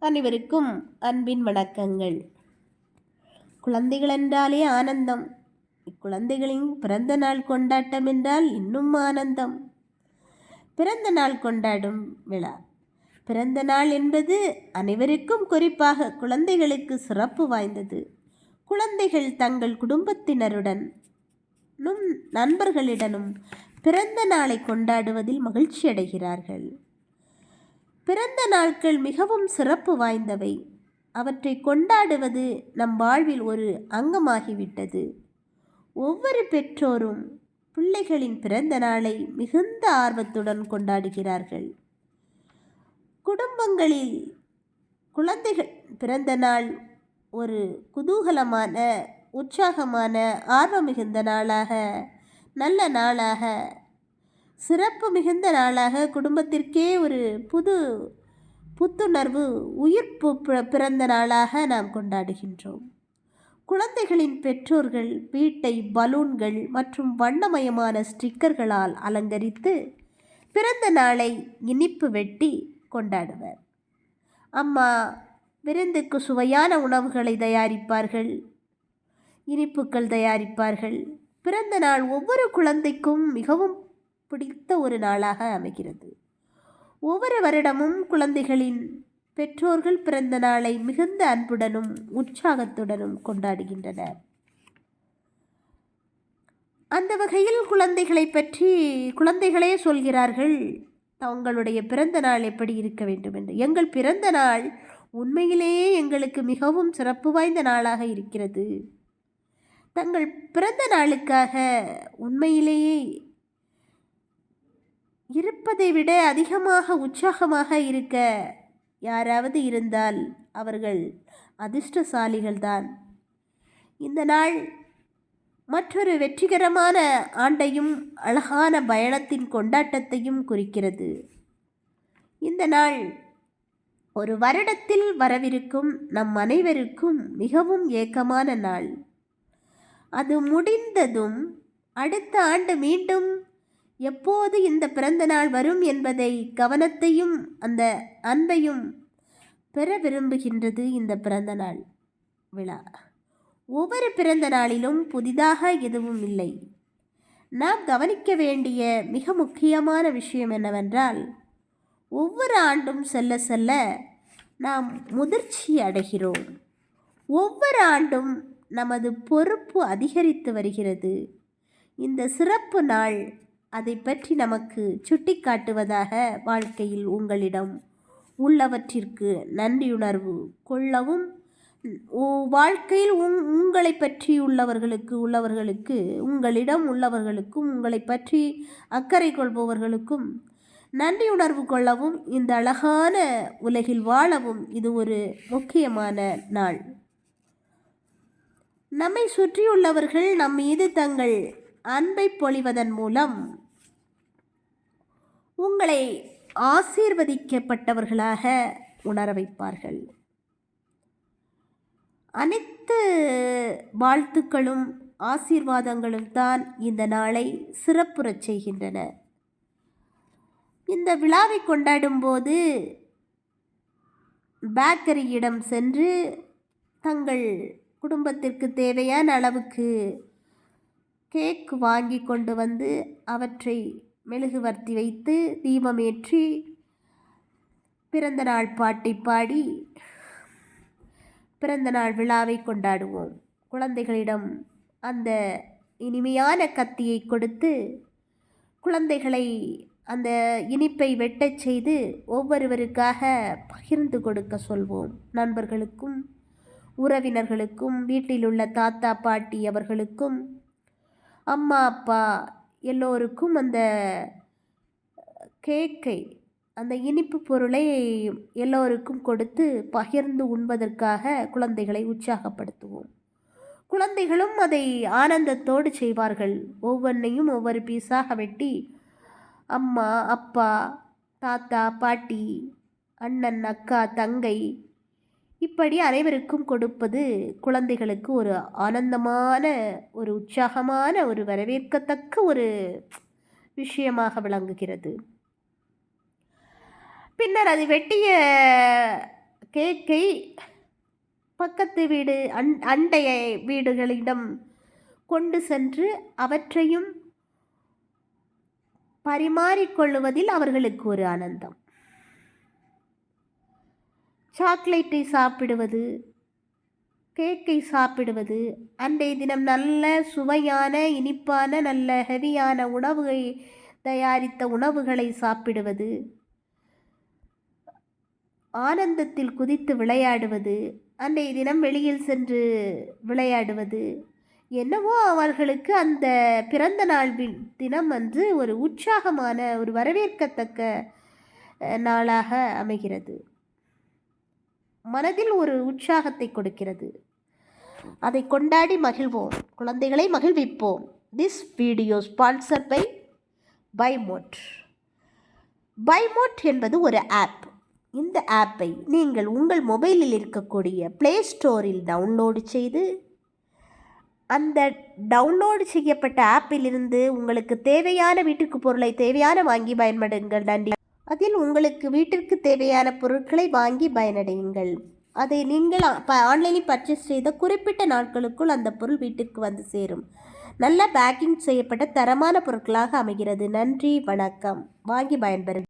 அனைவருக்கும் அன்பின் வணக்கங்கள். குழந்தைகள் என்றாலே ஆனந்தம். இக்குழந்தைகளின் பிறந்த நாள் கொண்டாட்டம் என்றால் இன்னும் ஆனந்தம். பிறந்த நாள் கொண்டாடும் விழா. பிறந்த நாள் என்பது அனைவருக்கும், குறிப்பாக குழந்தைகளுக்கு சிறப்பு வாய்ந்தது. குழந்தைகள் தங்கள் குடும்பத்தினருடனும் நண்பர்களிடனும் பிறந்த நாளை கொண்டாடுவதில் மகிழ்ச்சி அடைகிறார்கள். பிறந்த நாட்கள் மிகவும் சிறப்பு வாய்ந்தவை. அவற்றை கொண்டாடுவது நம் வாழ்வில் ஒரு அங்கமாகிவிட்டது. ஒவ்வொரு பெற்றோரும் பிள்ளைகளின் பிறந்த நாளை மிகுந்த ஆர்வத்துடன் கொண்டாடுகிறார்கள். குடும்பங்களில் குழந்தைகள் பிறந்த நாள் ஒரு குதூகலமான, உற்சாகமான, ஆர்வம் மிகுந்த நாளாக, நல்ல நாளாக, சிறப்பு மிகுந்த நாளாக, குடும்பத்திற்கே ஒரு புத்துணர்வு, உயிர்ப்பு பிறந்த நாளாக நாம் கொண்டாடுகின்றோம். குழந்தைகளின் பெற்றோர்கள் வீட்டை பலூன்கள் மற்றும் வண்ணமயமான ஸ்டிக்கர்களால் அலங்கரித்து பிறந்த நாளை இனிப்பு வெட்டி கொண்டாடுவர். அம்மா விருந்துக்கு சுவையான உணவுகளை தயாரிப்பார்கள், இனிப்புகள் தயாரிப்பார்கள். பிறந்த நாள் ஒவ்வொரு குழந்தைக்கும் மிகவும் பிடித்த ஒரு நாளாக அமைகிறது. ஒவ்வொரு வருடமும் குழந்தைகளின் பெற்றோர்கள் பிறந்த நாளை மிகுந்த அன்புடனும் உற்சாகத்துடனும் கொண்டாடுகின்றனர். அந்த வகையில் குழந்தைகளை பற்றி குழந்தைகளே சொல்கிறார்கள், தங்களுடைய பிறந்த நாள் எப்படி இருக்க வேண்டும் என்று. எங்கள் பிறந்த நாள் உண்மையிலேயே எங்களுக்கு மிகவும் சிறப்பு வாய்ந்த நாளாக இருக்கிறது. தங்கள் பிறந்த நாளுக்காக உண்மையிலேயே இருப்பதை விட அதிகமாக உற்சாகமாக இருக்க யாராவது இருந்தால் அவர்கள் அதிர்ஷ்டசாலிகள்தான். இந்த நாள் மற்றொரு வெற்றிகரமான ஆண்டையும் அழகான பயணத்தின் கொண்டாட்டத்தையும் குறிக்கிறது. இந்த நாள் ஒரு வருடத்தில் வரவிருக்கும் நம் அனைவருக்கும் மிகவும் ஏக்கமான நாள். அது முடிந்ததும் அடுத்த ஆண்டு மீண்டும் எப்போது இந்த பிறந்த நாள் வரும் என்பதை கவனத்தையும் அந்த அன்பையும் பெற விரும்புகின்றது இந்த பிறந்த நாள் விழா. ஒவ்வொரு பிறந்த நாளிலும் புதிதாக எதுவும் இல்லை. நாம் கவனிக்க வேண்டிய மிக முக்கியமான விஷயம் என்னவென்றால், ஒவ்வொரு ஆண்டும் செல்ல செல்ல நாம் முதிர்ச்சி அடைகிறோம். ஒவ்வொரு ஆண்டும் நமது பொறுப்பு அதிகரித்து வருகிறது. இந்த சிறப்பு நாள் அதை பற்றி நமக்கு சுட்டி காட்டுவதாக வாழ்க்கையில் உங்களிடம் உள்ளவற்றிற்கு நன்றியுணர்வு கொள்ளவும், வாழ்க்கையில் உங்களை பற்றி உள்ளவர்களுக்கு உங்களிடம் உள்ளவர்களுக்கும் உங்களை பற்றி அக்கறை கொள்பவர்களுக்கும் நன்றியுணர்வு கொள்ளவும், இந்த அழகான உலகில் வாழவும் இது ஒரு முக்கியமான நாள். நம்மை சுற்றியுள்ளவர்கள் நம் மீது தங்கள் அன்பை பொழிவதன் மூலம் உங்களை ஆசீர்வதிக்கப்பட்டவர்களாக உணர வைப்பார்கள். அனைத்து வாழ்த்துக்களும் ஆசீர்வாதங்களும் தான் இந்த நாளை சிறப்புறச் செய்கின்றன. இந்த விழாவை கொண்டாடும் போது பேக்கரியிடம் சென்று தங்கள் குடும்பத்திற்கு தேவையான அளவுக்கு கேக் வாங்கி கொண்டு வந்து அவற்றை மெழுகுவர்த்தி வைத்து தீபமேற்றி பிறந்தநாள் பாட்டை பாடி பிறந்தநாள் விழாவை கொண்டாடுவோம். குழந்தைகளிடம் அந்த இனிமையான கத்தியை கொடுத்து குழந்தைகளை அந்த இனிப்பை வெட்டச் செய்து ஒவ்வொருவருக்காக பகிர்ந்து கொடுக்க சொல்வோம். நண்பர்களுக்கும், உறவினர்களுக்கும், வீட்டில் உள்ள தாத்தா பாட்டி அவர்களுக்கும், அம்மா அப்பா எல்லோருக்கும் அந்த கேக்கை, அந்த இனிப்பு பொருளை எல்லோருக்கும் கொடுத்து பகிர்ந்து உண்பதற்காக குழந்தைகளை உற்சாகப்படுத்துவோம். குழந்தைகளும் அதை ஆனந்தத்தோடு செய்வார்கள். ஒவ்வொன்றையும் ஒவ்வொரு பீஸாக வெட்டி அம்மா அப்பா தாத்தா பாட்டி அண்ணன் அக்கா தங்கை இப்படி அனைவருக்கும் கொடுப்பது குழந்தைகளுக்கு ஒரு ஆனந்தமான, ஒரு உற்சாகமான, ஒரு வரவேற்கத்தக்க ஒரு விஷயமாக விளங்குகிறது. பின்னர் அது வெட்டிய கேக்கை பக்கத்து வீடு அண்டைய வீடுகளிடம் கொண்டு சென்று அவற்றையும் பரிமாறிக்கொள்ளுவதில் அவர்களுக்கு ஒரு ஆனந்தம். சாக்லேட்டை சாப்பிடுவது, கேக்கை சாப்பிடுவது, அன்றைய தினம் நல்ல சுவையான இனிப்பான நல்ல ஹெவியான உணவுகளை தயாரித்த உணவுகளை சாப்பிடுவது, ஆனந்தத்தில் குதித்து விளையாடுவது, அன்றைய தினம் வெளியில் சென்று விளையாடுவது, என்னவோ அவர்களுக்கு அந்த பிறந்த நாள் தினம் அன்று ஒரு உற்சாகமான ஒரு வரவேற்கத்தக்க நாளாக அமைகிறது. மனதில் ஒரு உற்சாகத்தை கொடுக்கிறது. அதை கொண்டாடி மகிழ்வோம், குழந்தைகளை மகிழ்விப்போம். திஸ் வீடியோ ஸ்பான்சர் பை பைமோட். பைமோட் என்பது ஒரு ஆப். இந்த ஆப்பை நீங்கள் உங்கள் மொபைலில் இருக்கக்கூடிய ப்ளே ஸ்டோரில் டவுன்லோடு செய்து, அந்த டவுன்லோடு செய்யப்பட்ட ஆப்பிலிருந்து உங்களுக்கு தேவையான வீட்டுக்கு பொருளை தேவையான வாங்கி பயன்படுங்கள். நன்றி. அதில் உங்களுக்கு வீட்டிற்கு தேவையான பொருட்களை வாங்கி பயனடையுங்கள். அதை நீங்கள் ஆன்லைனில் பர்ச்சேஸ் செய்த குறிப்பிட்ட நாட்களுக்குள் அந்த பொருள் வீட்டிற்கு வந்து சேரும். நல்ல பேக்கிங் செய்யப்பட்ட தரமான பொருட்களாக அமைகிறது. நன்றி, வணக்கம். வாங்கி பயன்பெறுங்கள்.